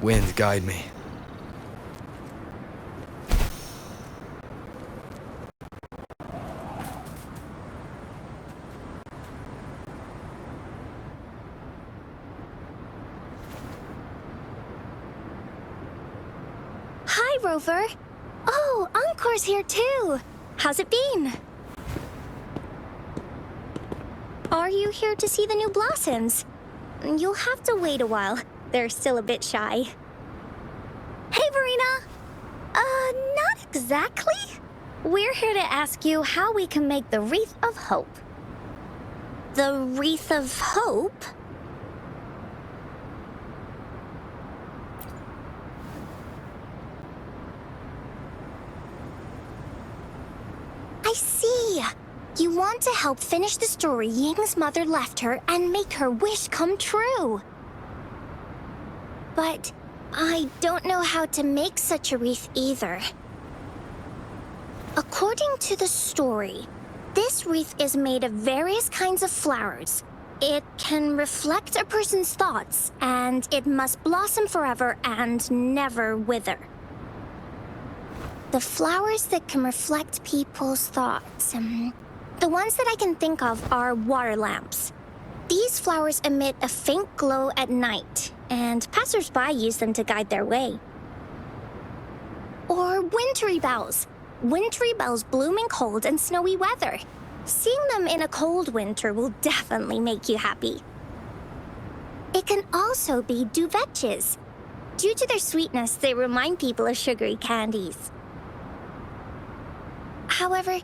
Wind, guide me. Hi, Rover. Oh, Encore's here too. How's it been? Are you here to see the new blossoms? You'll have to wait a while. They're still a bit shy. Hey, Verena! Not exactly. We're here to ask you how we can make the Wreath of Hope. The Wreath of Hope? I see. You want to help finish the story Ying's mother left her and make her wish come true. But I don't know how to make such a wreath either. According to the story, this wreath is made of various kinds of flowers. It can reflect a person's thoughts, and it must blossom forever and never wither. The flowers that can reflect people's thoughts, the ones that I can think of are water lamps. These flowers emit a faint glow at night, and passers-by use them to guide their way. Or wintry bells. Wintry bells bloom in cold and snowy weather. Seeing them in a cold winter will definitely make you happy. It can also be duvetches. Due to their sweetness, they remind people of sugary candies. However,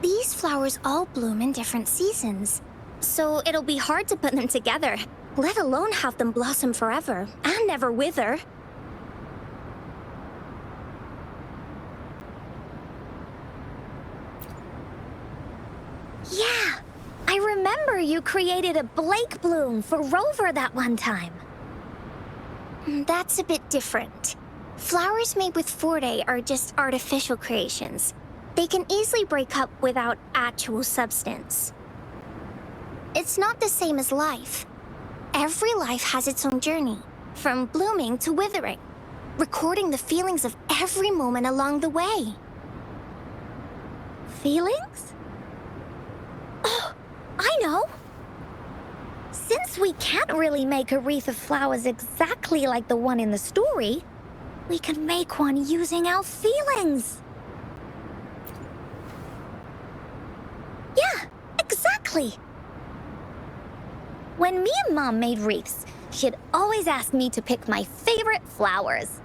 these flowers all bloom in different seasons, so it'll be hard to put them together, let alone have them blossom forever and never wither. Yeah, I remember you created a Blake bloom for Rover that one time. That's a bit different. Flowers made with Forte are just artificial creations. They can easily break up without actual substance. It's not the same as life. Every life has its own journey, from blooming to withering, recording the feelings of every moment along the way. Feelings? Oh, I know! Since we can't really make a wreath of flowers exactly like the one in the story, we can make one using our feelings. Yeah, exactly. When me and Mom made wreaths, she'd always ask me to pick my favorite flowers.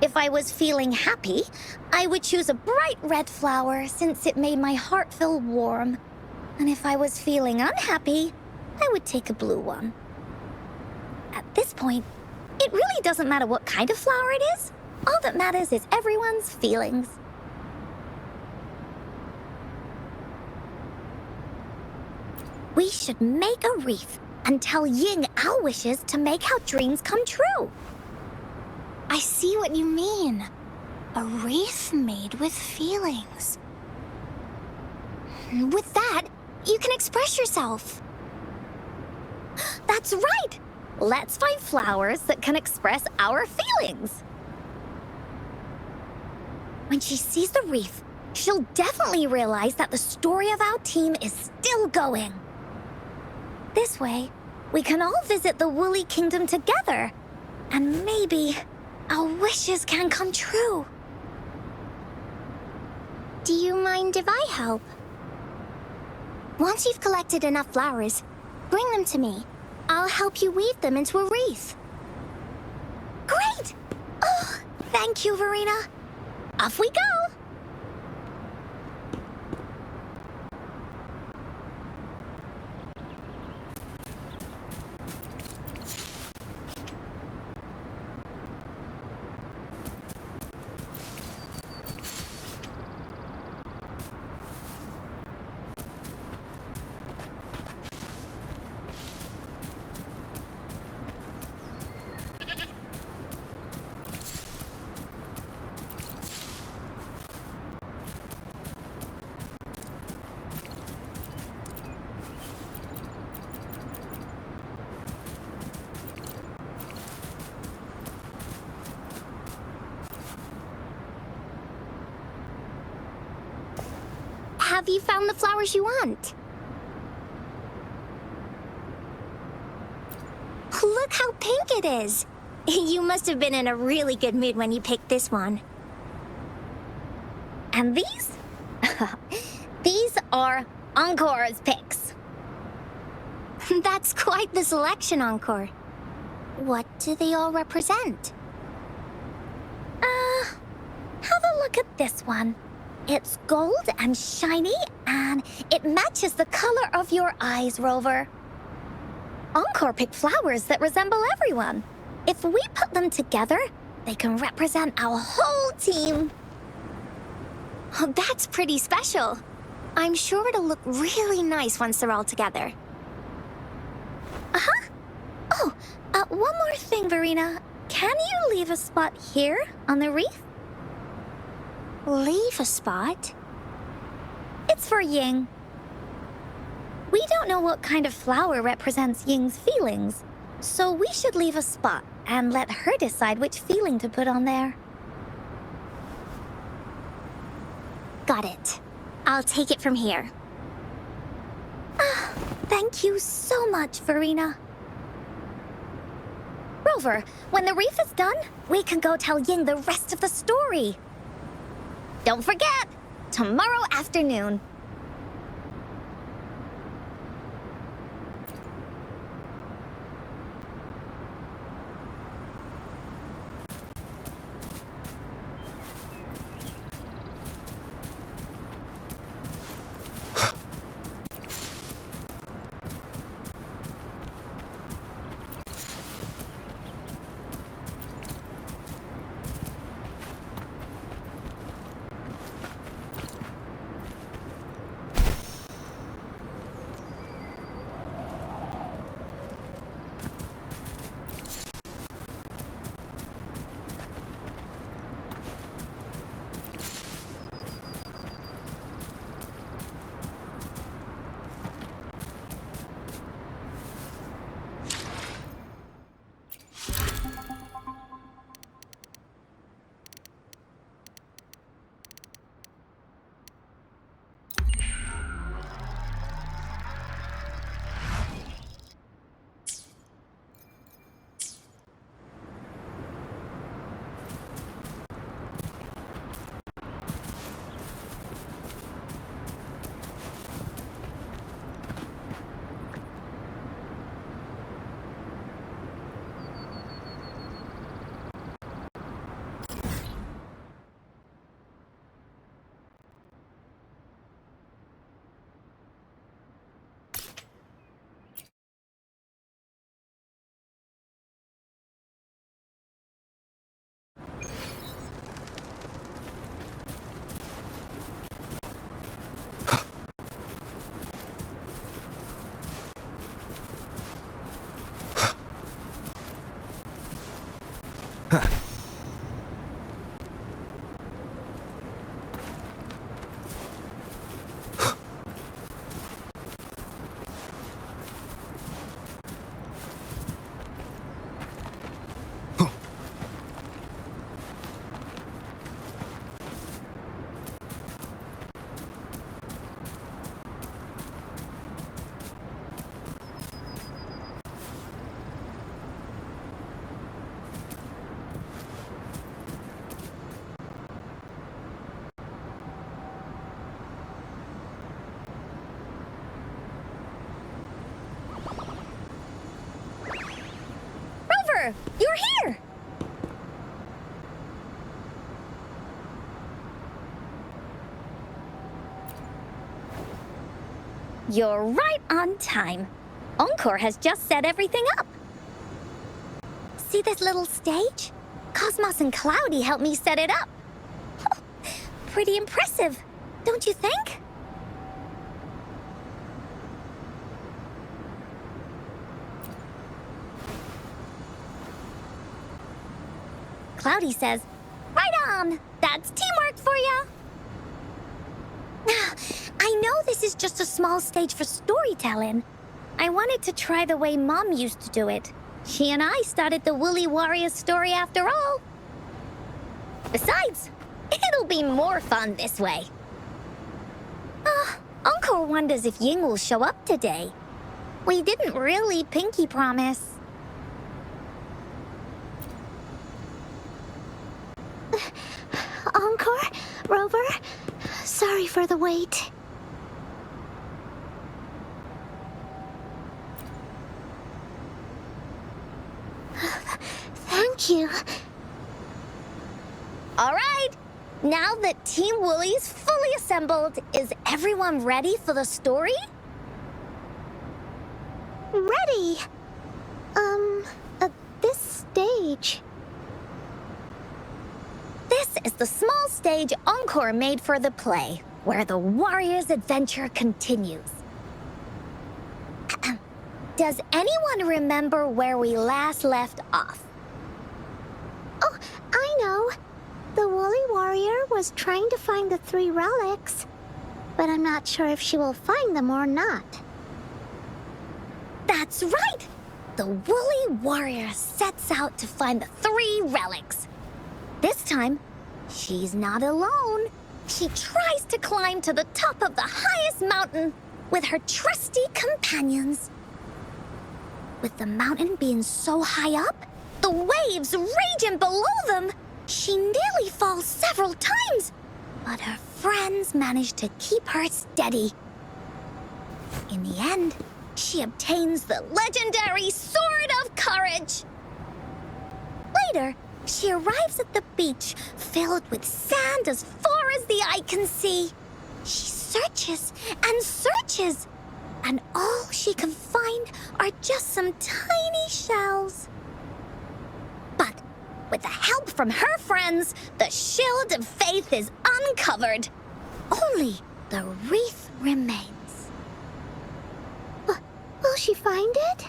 If I was feeling happy, I would choose a bright red flower since it made my heart feel warm. And if I was feeling unhappy, I would take a blue one. At this point, it really doesn't matter what kind of flower it is. All that matters is everyone's feelings. We should make a wreath and tell Ying our wishes to make our dreams come true. I see what you mean. A wreath made with feelings. With that, you can express yourself. That's right! Let's find flowers that can express our feelings. When she sees the wreath, she'll definitely realize that the story of our team is still going. This way, we can all visit the Woolly Kingdom together, and maybe our wishes can come true. Do you mind if I help? Once you've collected enough flowers, bring them to me. I'll help you weave them into a wreath. Great! Oh, thank you, Verena. Off we go! Have you found the flowers you want? Look how pink it is! You must have been in a really good mood when you picked this one. And these? These are Encore's picks. That's quite the selection, Encore. What do they all represent? Have a look at this one. It's gold and shiny, and it matches the color of your eyes, Rover. Encore picked flowers that resemble everyone. If we put them together, they can represent our whole team. Oh, that's pretty special. I'm sure it'll look really nice once they're all together. Uh-huh. Oh, one more thing, Verena. Can you leave a spot here on the reef? Leave a spot? It's for Ying. We don't know what kind of flower represents Ying's feelings, so we should leave a spot and let her decide which feeling to put on there. Got it. I'll take it from here. Thank you so much, Verena. Rover, when the reef is done, we can go tell Ying the rest of the story. Don't forget, tomorrow afternoon. You're here! You're right on time. Encore has just set everything up. See this little stage? Cosmos and Cloudy helped me set it up. Pretty impressive, don't you think? Cloudy says, right on! That's teamwork for ya! I know this is just a small stage for storytelling. I wanted to try the way Mom used to do it. She and I started the Woolly Warrior story after all. Besides, it'll be more fun this way. Encore wonders if Ying will show up today. We didn't really pinky promise. Encore? Rover? Sorry for the wait. Thank you. All right. Now that Team Woolly's fully assembled, is everyone ready for the story? Ready. At this stage. This is the small stage Encore made for the play, where the warrior's adventure continues. Does anyone remember where we last left off? Oh, I know. The Woolly Warrior was trying to find the 3 relics, but I'm not sure if she will find them or not. That's right! The Woolly Warrior sets out to find the 3 relics. This time, she's not alone. She tries to climb to the top of the highest mountain with her trusty companions. With the mountain being so high up, the waves raging below them, she nearly falls several times, but her friends manage to keep her steady. In the end, she obtains the legendary Sword of Courage. Later, she arrives at the beach filled with sand as far as the eye can see. She searches and searches, and all she can find are just some tiny shells. But with the help from her friends, the Shield of Faith is uncovered. Only the wreath remains. Will she find it?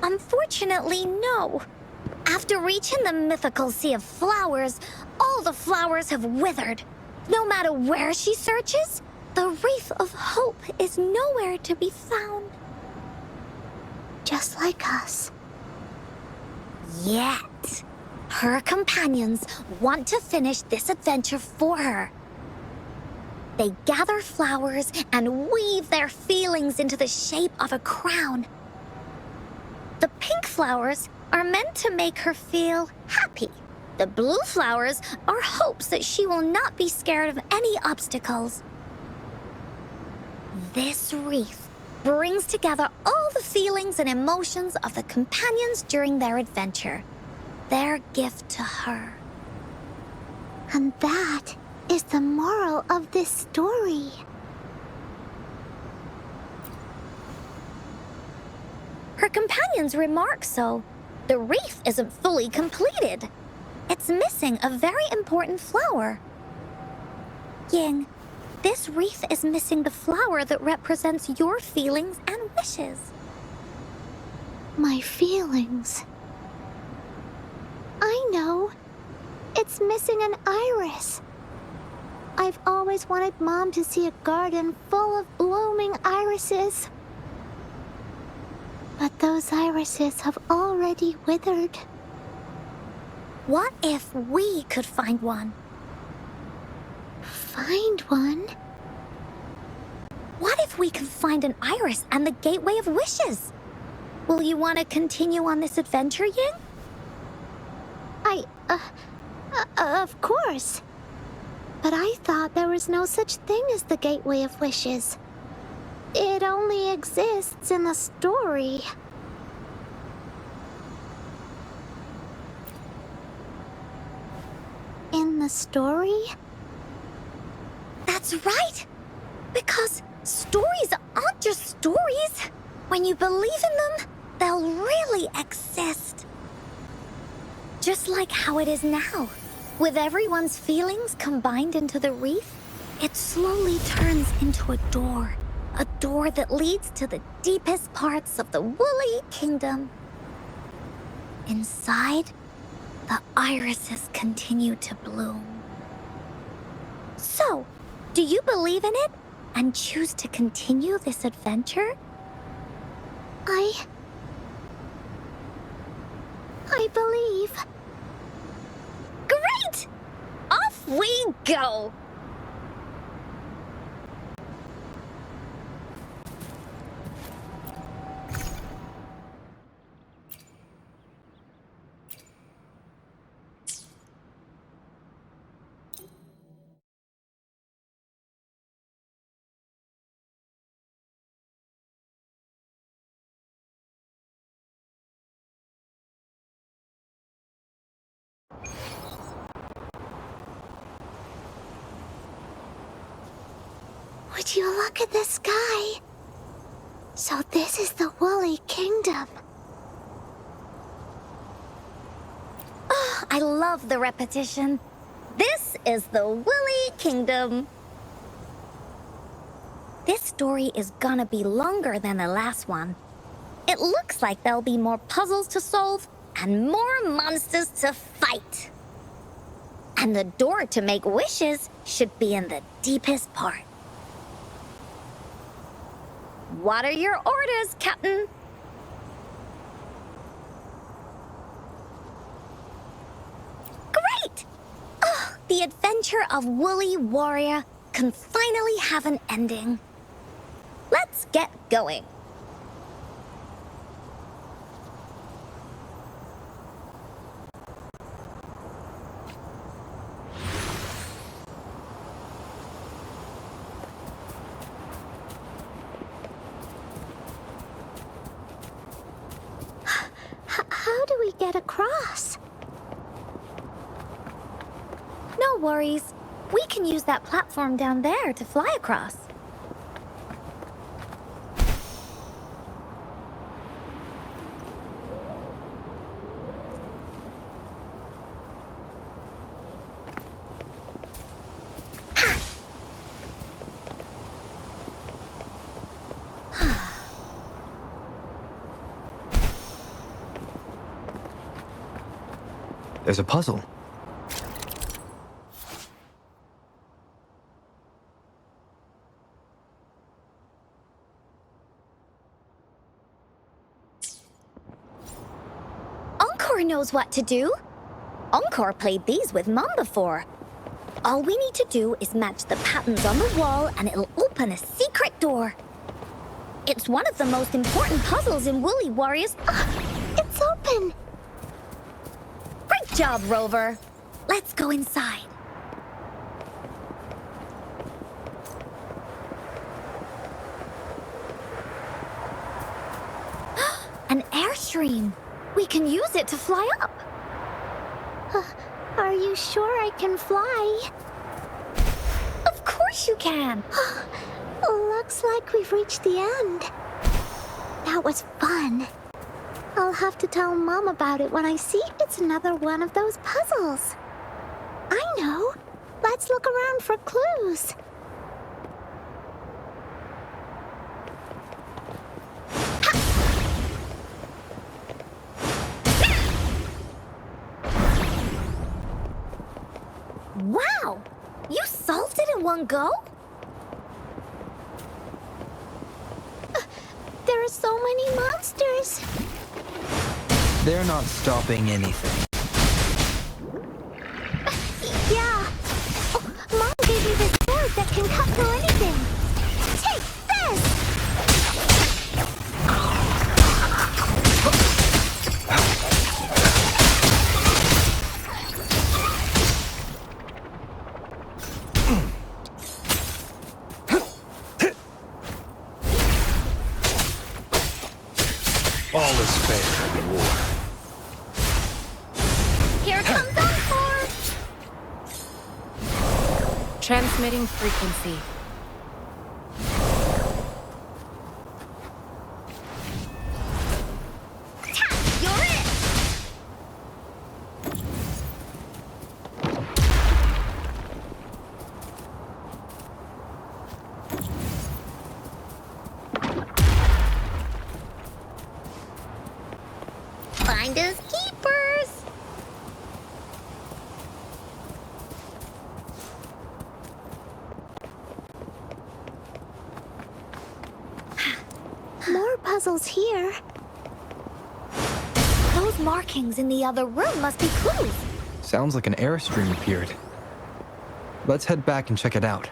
Unfortunately, no. After reaching the mythical Sea of Flowers, all the flowers have withered. No matter where she searches, the Wreath of Hope is nowhere to be found. Just like us. Yet, her companions want to finish this adventure for her. They gather flowers and weave their feelings into the shape of a crown. The pink flowers are meant to make her feel happy. The blue flowers are hopes that she will not be scared of any obstacles. This wreath brings together all the feelings and emotions of the companions during their adventure. Their gift to her. And that is the moral of this story. Her companions remark so. The wreath isn't fully completed. It's missing a very important flower. Ying, this wreath is missing the flower that represents your feelings and wishes. My feelings. I know. It's missing an iris. I've always wanted Mom to see a garden full of blooming irises. But those irises have already withered. What if we could find one? Find one? What if we could find an iris and the Gateway of Wishes? Will you want to continue on this adventure, Ying? Of course. But I thought there was no such thing as the Gateway of Wishes. It only exists in the story. In the story? That's right! Because stories aren't just stories. When you believe in them, they'll really exist. Just like how it is now. With everyone's feelings combined into the wreath, it slowly turns into a door. A door that leads to the deepest parts of the Woolly Kingdom. Inside, the irises continue to bloom. So, do you believe in it and choose to continue this adventure? I believe. Great! Off we go! Would you look at the sky? So this is the Woolly Kingdom. Oh, I love the repetition. This is the Woolly Kingdom. This story is gonna be longer than the last one. It looks like there'll be more puzzles to solve and more monsters to fight. And the door to make wishes should be in the deepest part. What are your orders, Captain? Great! Oh, the adventure of Woolly Warrior can finally have an ending. Let's get going. How do we get across? No worries. We can use that platform down there to fly across. There's a puzzle. Encore knows what to do. Encore played these with Mom before. All we need to do is match the patterns on the wall and it'll open a secret door. It's one of the most important puzzles in Woolly Warriors. It's open. Great job, Rover. Let's go inside. An airstream. We can use it to fly up. Are you sure I can fly? Of course you can. Looks like we've reached the end. That was fun. I'll have to tell Mom about it when I see it's another one of those puzzles. I know. Let's look around for clues. Wow! You solved it in one go? There are so many monsters. They're not stopping anything. Yeah. Oh, Mom gave me this sword that can cut through anything. Take this! All is fair in war. Here comes Encore! Transmitting frequency. You're it! Finders keepers! More puzzles here. Those markings in the other room must be clues. Sounds like an airstream appeared. Let's head back and check it out.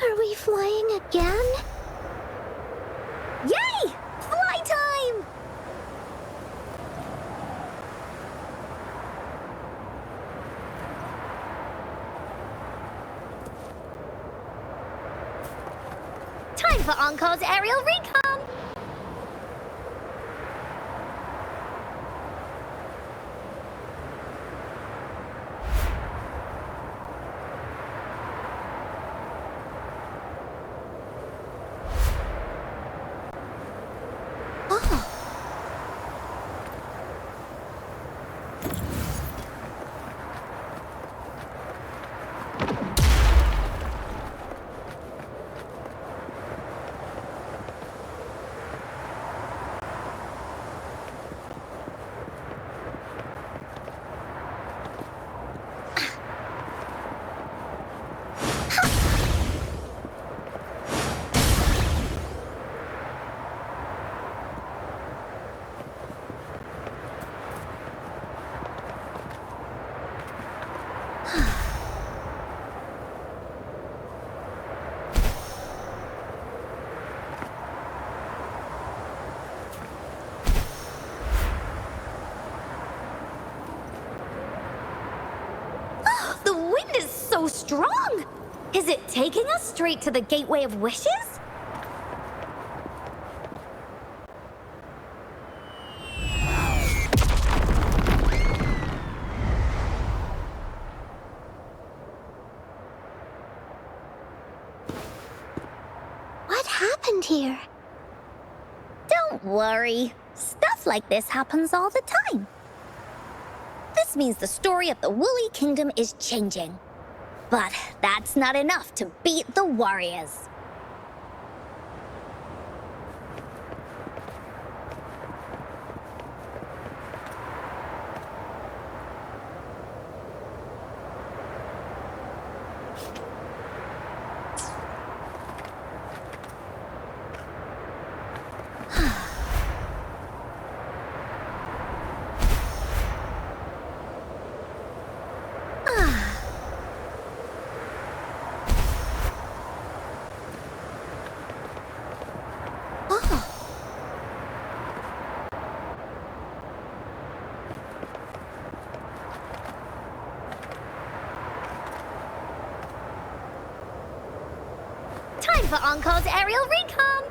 Are we flying again? Yay! Fly time! Time for Encore's aerial recon! wind is so strong! Is it taking us straight to the Gateway of Wishes? What happened here? Don't worry. Stuff like this happens all the time. This means the story of the Woolly Kingdom is changing. But that's not enough to beat the warriors. Time for Encle's aerial recon!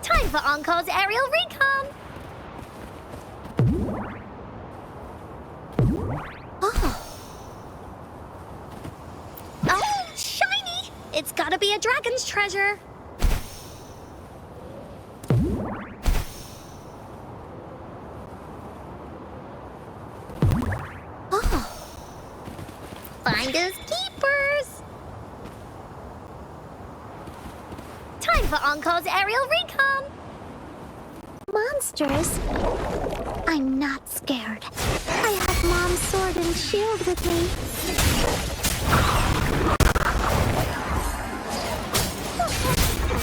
Time for Encle's aerial recon! Oh, shiny! It's gotta be a dragon's treasure. Finders keepers! Time for Encle's aerial recon! Monsters? I'm not scared. I have Mom's sword and shield with me.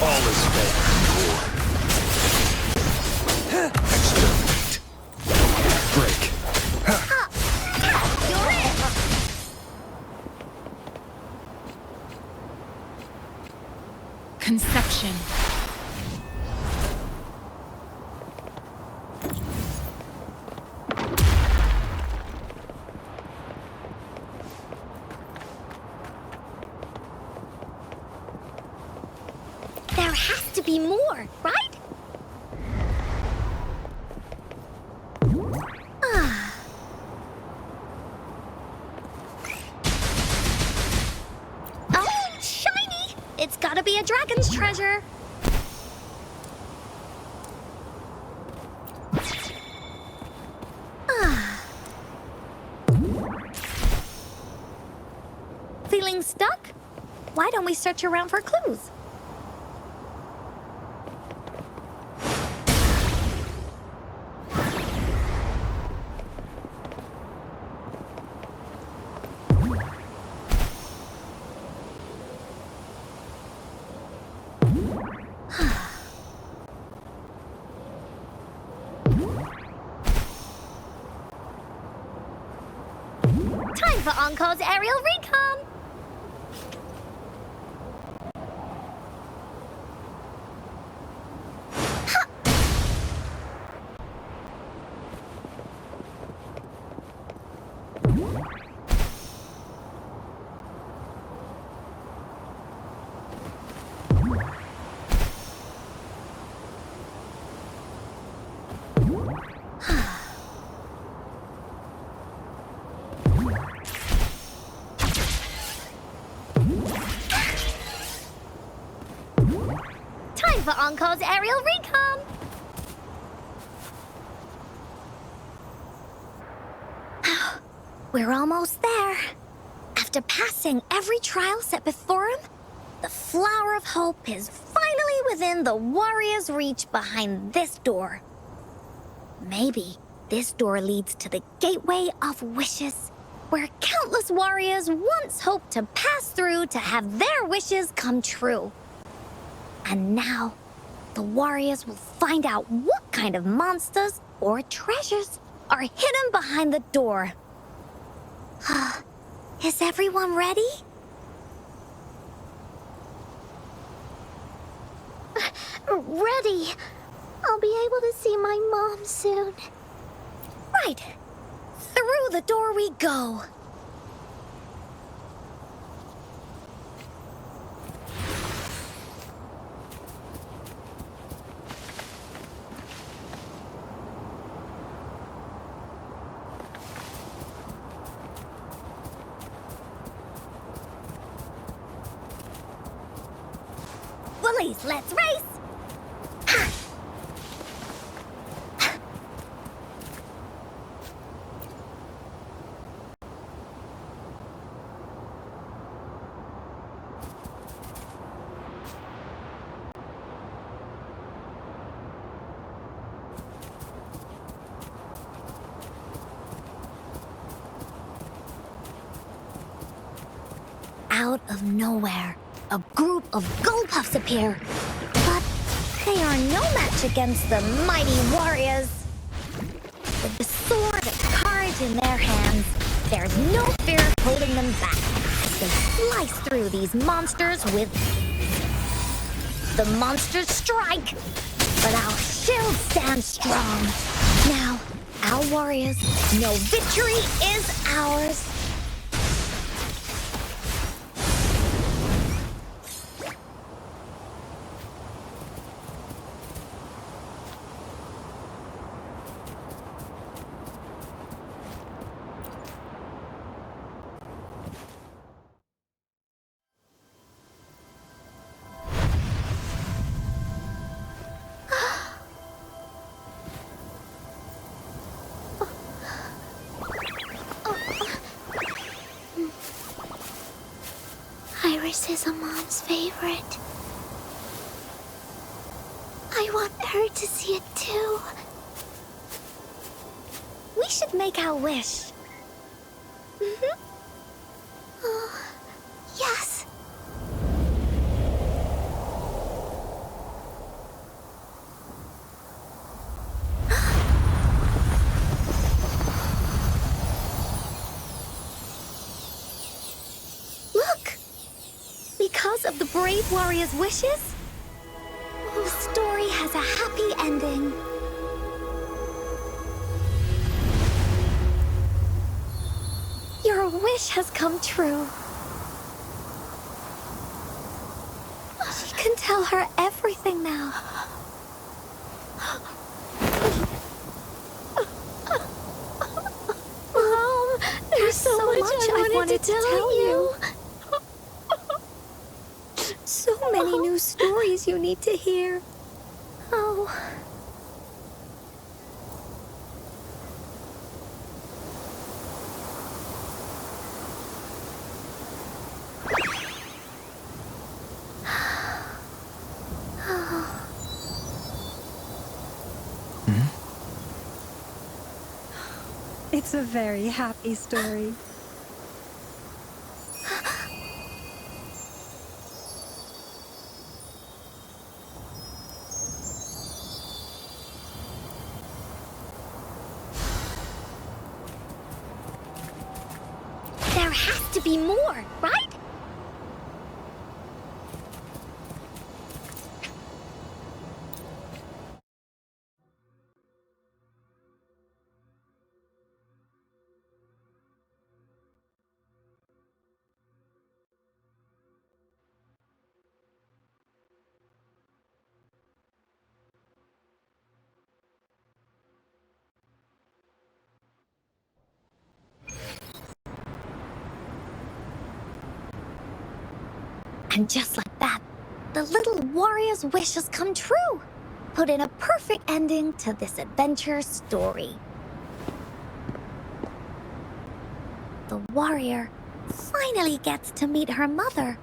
All is fair in war. Exterminate. Break. You're in! Conception. There has to be more, right? Oh, shiny! It's gotta be a dragon's treasure. Feeling stuck? Why don't we search around for clues? Time for Encle's aerial recon! Time for Encle's aerial recon! We're almost there. After passing every trial set before him, the Flower of Hope is finally within the warrior's reach behind this door. Maybe this door leads to the Gateway of Wishes, where countless warriors once hoped to pass through to have their wishes come true. And now, the warriors will find out what kind of monsters or treasures are hidden behind the door. Is everyone ready? Ready. I'll be able to see my mom soon. Right. Through the door we go. Willies, let's race! Out of nowhere, a group of Gullpuffs appear. But they are no match against the mighty warriors. With the sword of courage in their hands, there's no fear holding them back as they slice through these monsters with... The monsters strike, but our shield stands strong. Now, our warriors know victory is ours. Iris is a mom's favorite. I want her to see it too. We should make our wish. Oh, yes. Look! Because of the brave warrior's wishes, the story has a happy ending. Your wish has come true. She can tell her everything now. Mom, there's so much I wanted to tell you. So many new stories you need to hear. Oh. It's a very happy story. There has to be more, right? And just like that, the little warrior's wish has come true. Put in a perfect ending to this adventure story. the warrior finally gets to meet her mother,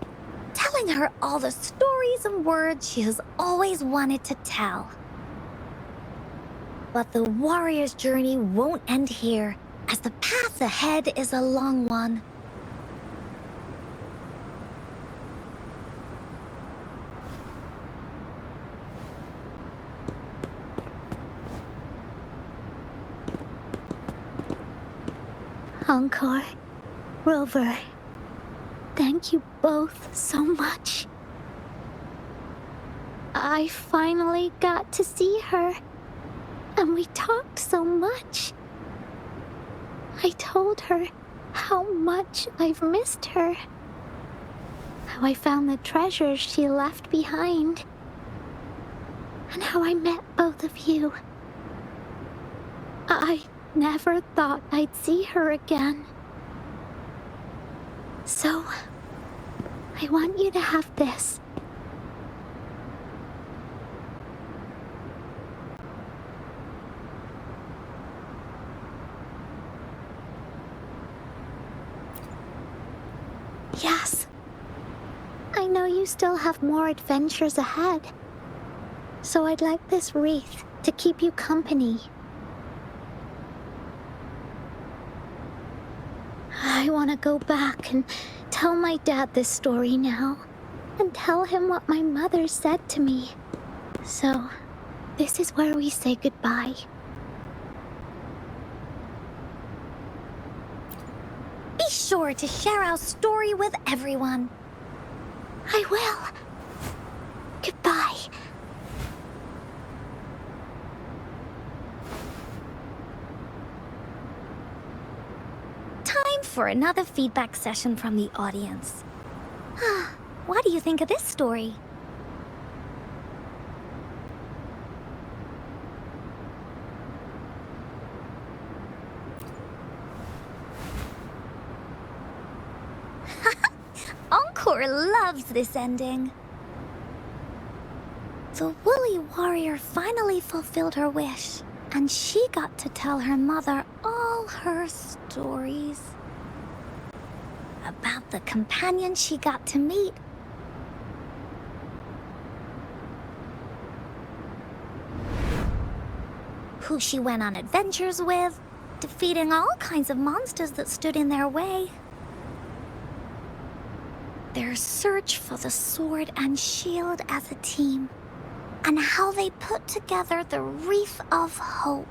telling her all the stories and words she has always wanted to tell. But the warrior's journey won't end here, as the path ahead is a long one. Encore, Rover, thank you both so much. I finally got to see her, and we talked so much. I told her how much I've missed her, how I found the treasures she left behind, and how I met both of you. I never thought I'd see her again. So, I want you to have this. Yes. I know you still have more adventures ahead. So I'd like this wreath to keep you company. I want to go back and tell my dad this story now, and tell him what my mother said to me. So, this is where we say goodbye. Be sure to share our story with everyone. I will. Goodbye. Time for another feedback session from the audience. What do you think of this story? Encore loves this ending. The woolly warrior finally fulfilled her wish, and she got to tell her mother all her stories about the companion she got to meet. Who she went on adventures with, defeating all kinds of monsters that stood in their way. Their search for the sword and shield as a team, and how they put together the Wreath of Hope.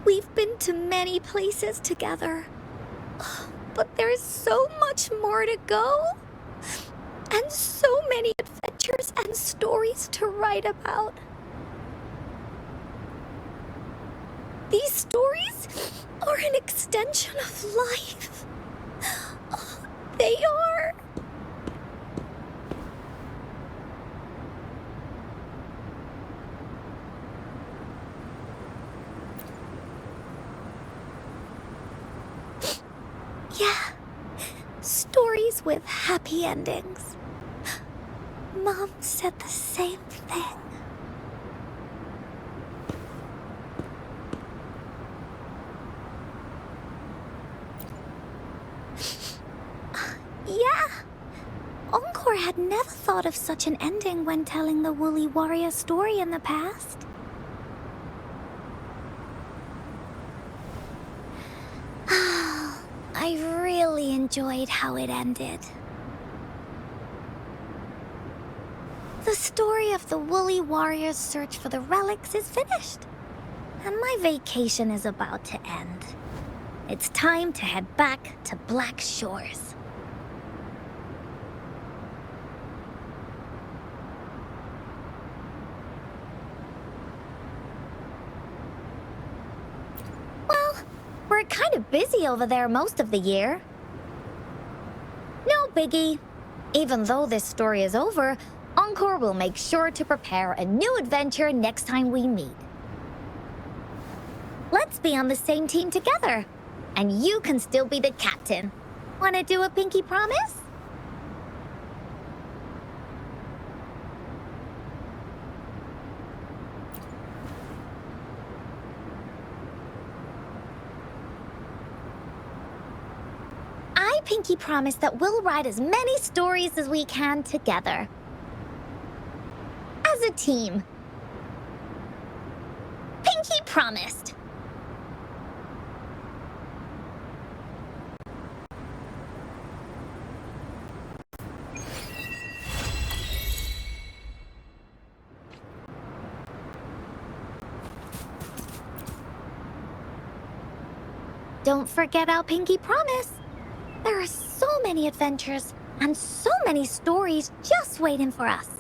We've been to many places together, but there's so much more to go, and so many adventures and stories to write about. These stories are an extension of life. They are. Yeah, stories with happy endings. Mom said the same thing. Yeah, Encore had never thought of such an ending when telling the Woolly Warrior story in the past. I really enjoyed how it ended. The story of the Woolly Warrior's search for the relics is finished, and my vacation is about to end. It's time to head back to Black Shores. Well, we're kind of busy over there most of the year. No biggie. Even though this story is over, Encore will make sure to prepare a new adventure next time we meet. Let's be on the same team together. And you can still be the captain. Wanna do a pinky promise? Pinky promised that we'll write as many stories as we can together. As a team. Pinky promised. Don't forget our Pinky promise. There are so many adventures and so many stories just waiting for us.